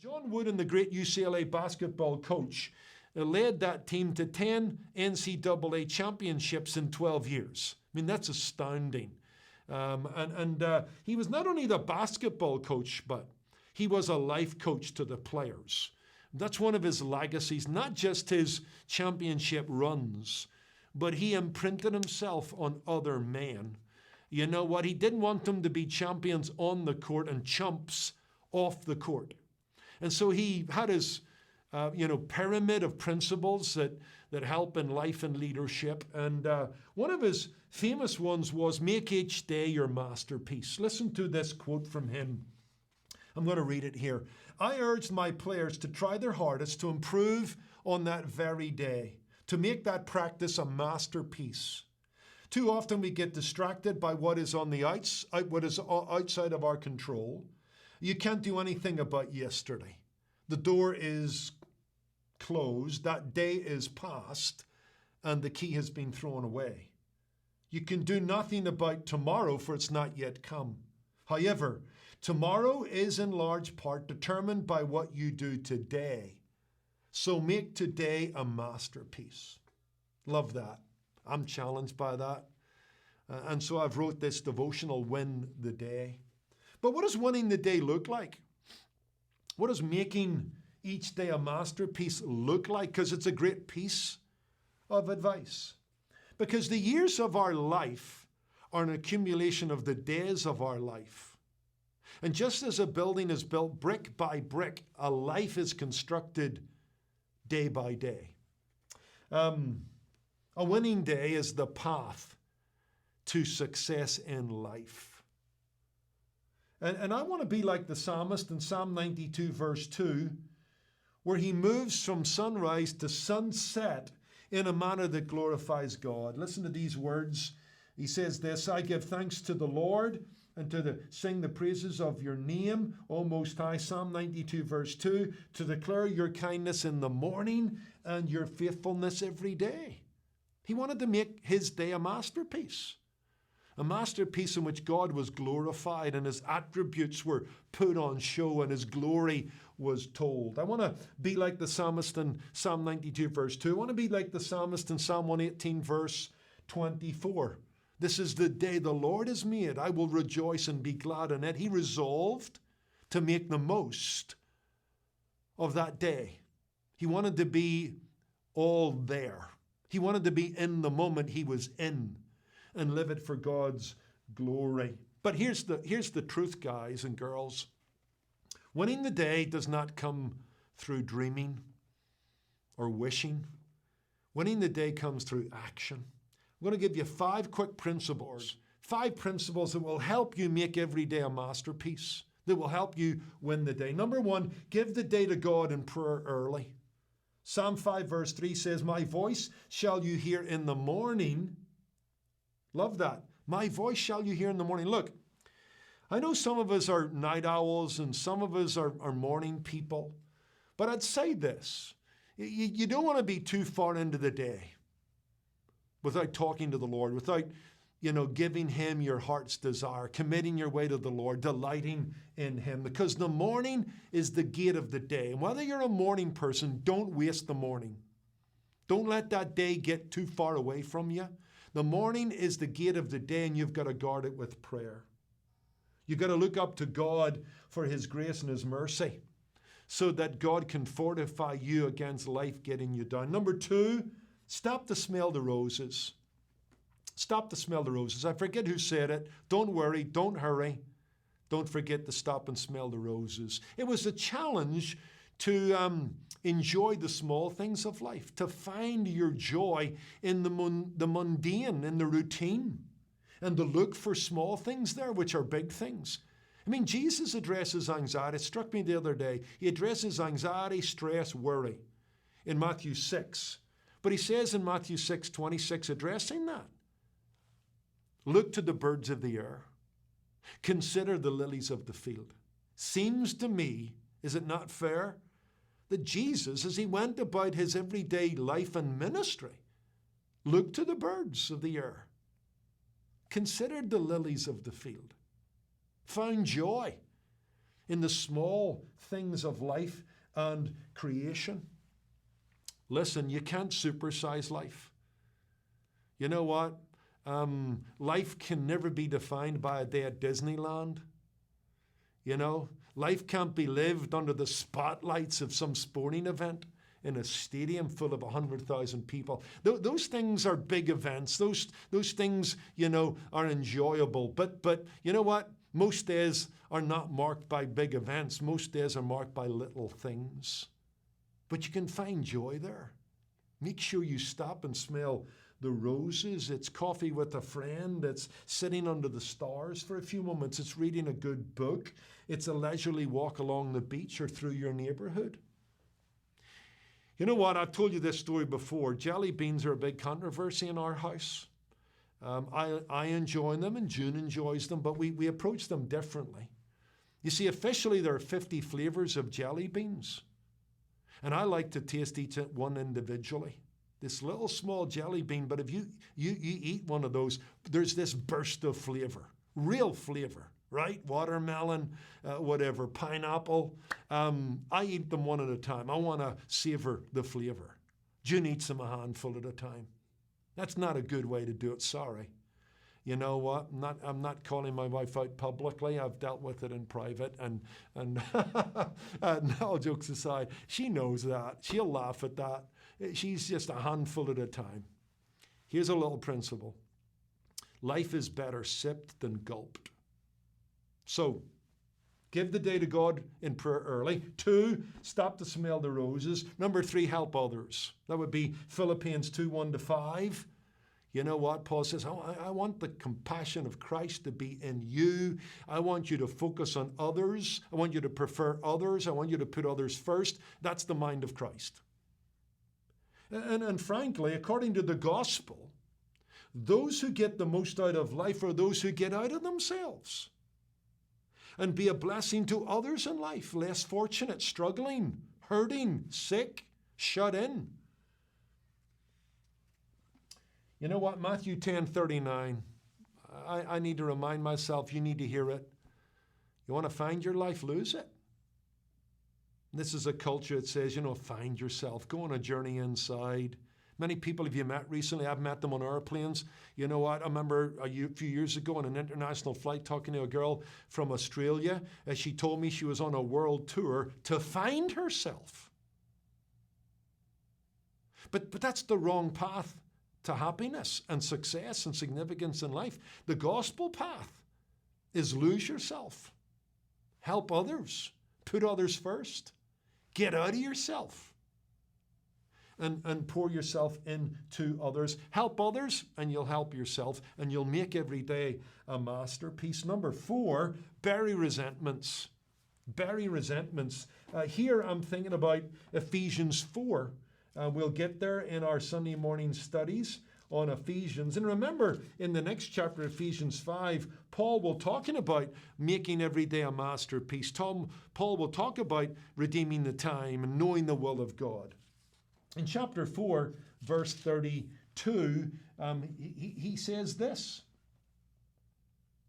John Wooden, the great UCLA basketball coach, led that team to 10 NCAA championships in 12 years. I mean, that's astounding. He was not only the basketball coach, but he was a life coach to the players. That's one of his legacies, not just his championship runs, but he imprinted himself on other men. You know what? He didn't want them to be champions on the court and chumps off the court. And so he had his, pyramid of principles that help in life and leadership. And one of his famous ones was, make each day your masterpiece. Listen to this quote from him. I'm going to read it here. I urged my players to try their hardest to improve on that very day, to make that practice a masterpiece. Too often we get distracted by what is outside of our control. You can't do anything about yesterday. The door is closed, that day is past, and the key has been thrown away. You can do nothing about tomorrow, for it's not yet come. However, tomorrow is in large part determined by what you do today. So make today a masterpiece. Love that. I'm challenged by that. And so I've wrote this devotional, Win the Day. But what does winning the day look like? What does making each day a masterpiece look like? Because it's a great piece of advice. Because the years of our life are an accumulation of the days of our life. And just as a building is built brick by brick, a life is constructed day by day. A winning day is the path to success in life. And I want to be like the psalmist in Psalm 92, verse 2, where he moves from sunrise to sunset in a manner that glorifies God. Listen to these words. He says this, I give thanks to the Lord and sing the praises of your name, O Most High. Psalm 92, verse 2, to declare your kindness in the morning and your faithfulness every day. He wanted to make his day a masterpiece in which God was glorified and his attributes were put on show and his glory was told. I want to be like the psalmist in Psalm 92, verse 2. I want to be like the psalmist in Psalm 118, verse 24. This is the day the Lord has made. I will rejoice and be glad in it. He resolved to make the most of that day. He wanted to be all there. He wanted to be in the moment he was in and live it for God's glory. But here's the truth, guys and girls. Winning the day does not come through dreaming or wishing. Winning the day comes through action. I'm going to give you 5 quick principles. 5 principles that will help you make every day a masterpiece, that will help you win the day. Number 1, give the day to God in prayer early. Psalm 5 verse 3 says, my voice shall you hear in the morning. Love that. My voice shall you hear in the morning. Look, I know some of us are night owls and some of us are morning people, but I'd say this. You don't want to be too far into the day without talking to the Lord, without, giving him your heart's desire, committing your way to the Lord, delighting in him, because the morning is the gate of the day. And whether you're a morning person, don't waste the morning. Don't let that day get too far away from you. The morning is the gate of the day, and you've got to guard it with prayer. You've got to look up to God for his grace and his mercy so that God can fortify you against life getting you down. Number 2, stop to smell the roses. Stop to smell the roses. I forget who said it. Don't worry. Don't hurry. Don't forget to stop and smell the roses. It was a challenge to enjoy the small things of life, to find your joy in the mundane, in the routine, and to look for small things there, which are big things. I mean, Jesus addresses anxiety. It struck me the other day. He addresses anxiety, stress, worry in Matthew 6. But he says in Matthew 6:26, addressing that, look to the birds of the air. Consider the lilies of the field. Seems to me, is it not fair, that Jesus, as he went about his everyday life and ministry, looked to the birds of the air, considered the lilies of the field, found joy in the small things of life and creation. Listen, you can't supersize life. You know what? Life can never be defined by a day at Disneyland. You know, life can't be lived under the spotlights of some sporting event in a stadium full of 100,000 people. Those things are big events. Those things, you know, are enjoyable. But you know what? Most days are not marked by big events. Most days are marked by little things. But you can find joy there. Make sure you stop and smell the roses. It's coffee with a friend. It's sitting under the stars for a few moments. It's reading a good book. It's a leisurely walk along the beach or through your neighborhood. You know what? I've told you this story before. Jelly beans are a big controversy in our house. I enjoy them and June enjoys them, but we approach them differently. You see, officially there are 50 flavors of jelly beans. And I like to taste each one individually. This little small jelly bean, but if you eat one of those, there's this burst of flavor, real flavor, right? Watermelon, whatever, pineapple. I eat them one at a time. I want to savor the flavor. June eats them a handful at a time. That's not a good way to do it, sorry. You know what? I'm not calling my wife out publicly. I've dealt with it in private. And all jokes aside, she knows that. She'll laugh at that. She's just a handful at a time. Here's a little principle. Life is better sipped than gulped. So, give the day to God in prayer early. 2, stop to smell the roses. Number 3, help others. That would be Philippians 2:1-5. You know what? Paul says, I want the compassion of Christ to be in you. I want you to focus on others. I want you to prefer others. I want you to put others first. That's the mind of Christ. And frankly, according to the gospel, those who get the most out of life are those who get out of themselves and be a blessing to others in life, less fortunate, struggling, hurting, sick, shut in. You know what? Matthew 10:39. I need to remind myself, you need to hear it. You want to find your life, lose it. This is a culture that says, you know, find yourself, go on a journey inside. Many people have you met recently? I've met them on airplanes. You know what? I remember a few years ago on an international flight talking to a girl from Australia. She told me she was on a world tour to find herself. But that's the wrong path to happiness and success and significance in life. The gospel path is lose yourself, help others, put others first, get out of yourself and pour yourself into others. Help others and you'll help yourself and you'll make every day a masterpiece. Number 4, bury resentments. Bury resentments. Here I'm thinking about Ephesians 4. We'll get there in our Sunday morning studies on Ephesians. And remember, in the next chapter, Ephesians 5, Paul will talking about making every day a masterpiece. Paul will talk about redeeming the time and knowing the will of God. In chapter 4, verse 32, he says this.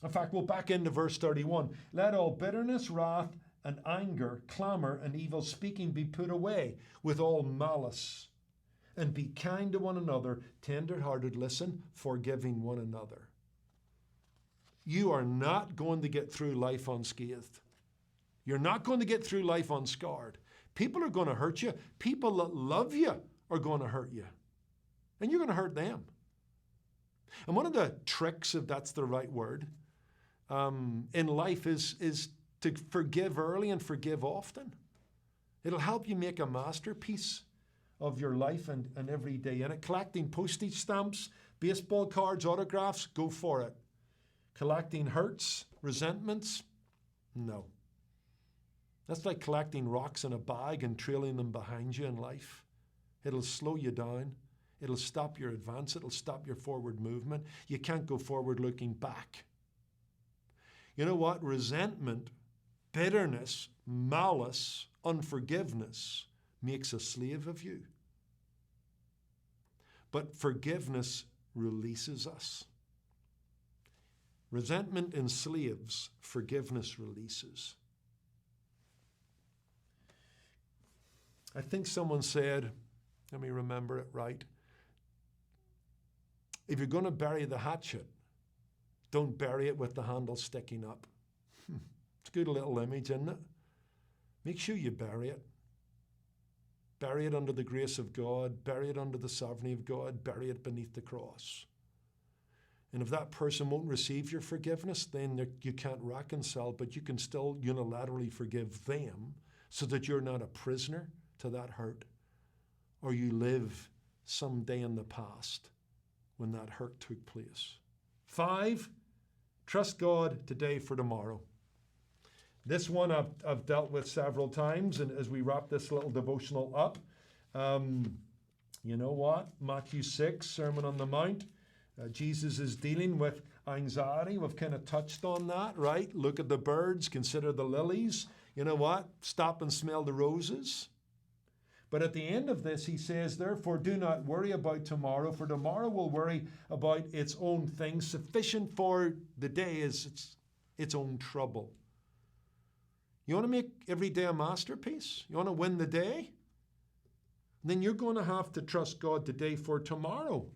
In fact, we'll back into verse 31. Let all bitterness, wrath, and anger, clamor, and evil speaking be put away with all malice. And be kind to one another, tender-hearted, listen, forgiving one another. You are not going to get through life unscathed. You're not going to get through life unscarred. People are going to hurt you. People that love you are going to hurt you. And you're going to hurt them. And one of the tricks, if that's the right word, in life is to forgive early and forgive often. It'll help you make a masterpiece of your life and every day in it. Collecting postage stamps, baseball cards, autographs, go for it. Collecting hurts, resentments, no. That's like collecting rocks in a bag and trailing them behind you in life. It'll slow you down. It'll stop your advance. It'll stop your forward movement. You can't go forward looking back. You know what? Resentment, bitterness, malice, unforgiveness makes a slave of you. But forgiveness releases us. Resentment enslaves, forgiveness releases. I think someone said, let me remember it right, if you're going to bury the hatchet, don't bury it with the handle sticking up. It's a good little image, isn't it? Make sure you bury it. Bury it under the grace of God. Bury it under the sovereignty of God. Bury it beneath the cross. And if that person won't receive your forgiveness, then you can't reconcile, but you can still unilaterally forgive them so that you're not a prisoner to that hurt, or you live someday in the past when that hurt took place. 5, trust God today for tomorrow. This one I've dealt with several times, and as we wrap this little devotional up, you know what? Matthew 6, Sermon on the Mount. Jesus is dealing with anxiety. We've kind of touched on that, right? Look at the birds, consider the lilies. You know what? Stop and smell the roses. But at the end of this, he says, therefore, do not worry about tomorrow, for tomorrow will worry about its own things. Sufficient for the day is its own trouble. You want to make every day a masterpiece? You want to win the day? Then you're going to have to trust God today for tomorrow.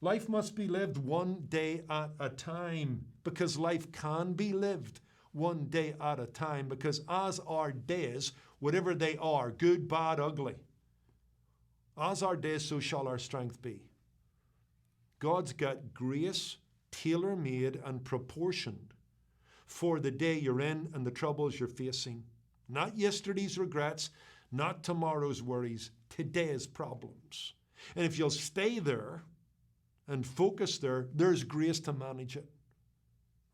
Life must be lived one day at a time, because life can be lived one day at a time, because as our days, whatever they are, good, bad, ugly, as our days, so shall our strength be. God's got grace tailor-made and proportioned for the day you're in and the troubles you're facing. Not yesterday's regrets, not tomorrow's worries, today's problems. And if you'll stay there and focus there, there's grace to manage it.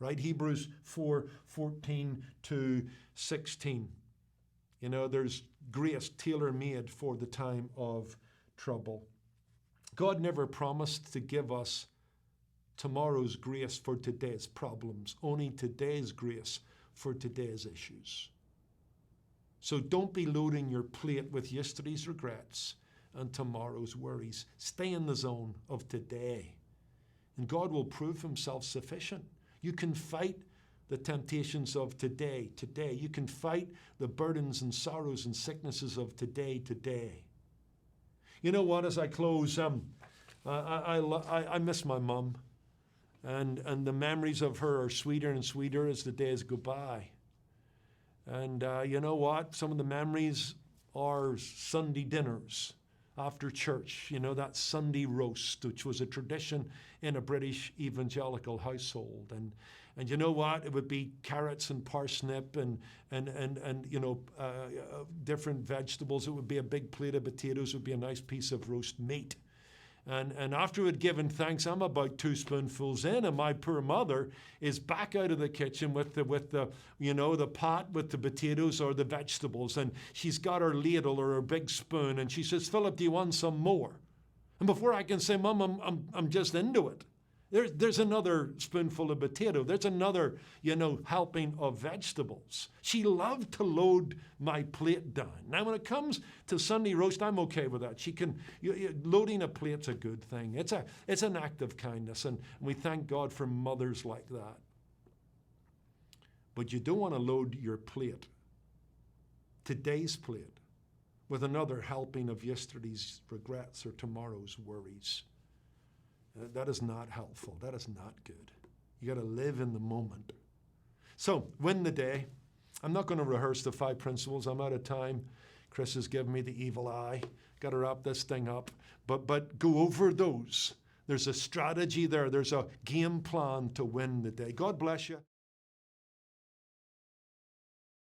Right? Hebrews 4:14 to 16. You know, there's grace tailor-made for the time of trouble. God never promised to give us tomorrow's grace for today's problems, only today's grace for today's issues. So don't be loading your plate with yesterday's regrets and tomorrow's worries. Stay in the zone of today, and God will prove himself sufficient. You can fight the temptations of today. You can fight the burdens and sorrows and sicknesses of today. You know what, as I close, I miss my mum, and the memories of her are sweeter and sweeter as the days go by. And you know what, some of the memories are Sunday dinners after church, you know, that Sunday roast, which was a tradition in a British evangelical household. And you know what? It would be carrots and parsnip and you know, different vegetables. It would be a big plate of potatoes. It would be a nice piece of roast meat. And after we'd given thanks, I'm about 2 spoonfuls in, and my poor mother is back out of the kitchen with the you know, the pot with the potatoes or the vegetables, and she's got her ladle or her big spoon, and she says, Philip, do you want some more? And before I can say, Mum, I'm just into it, there's another spoonful of potato. There's another, you know, helping of vegetables. She loved to load my plate down. Now, when it comes to Sunday roast, I'm okay with that. Loading a plate's a good thing. It's an act of kindness, and we thank God for mothers like that. But you don't want to load your plate, today's plate, with another helping of yesterday's regrets or tomorrow's worries. That is not helpful. That is not good. You got to live in the moment. So, win the day. I'm not going to rehearse the 5 principles. I'm out of time. Chris has given me the evil eye. Got to wrap this thing up. But go over those. There's a strategy there. There's a game plan to win the day. God bless you.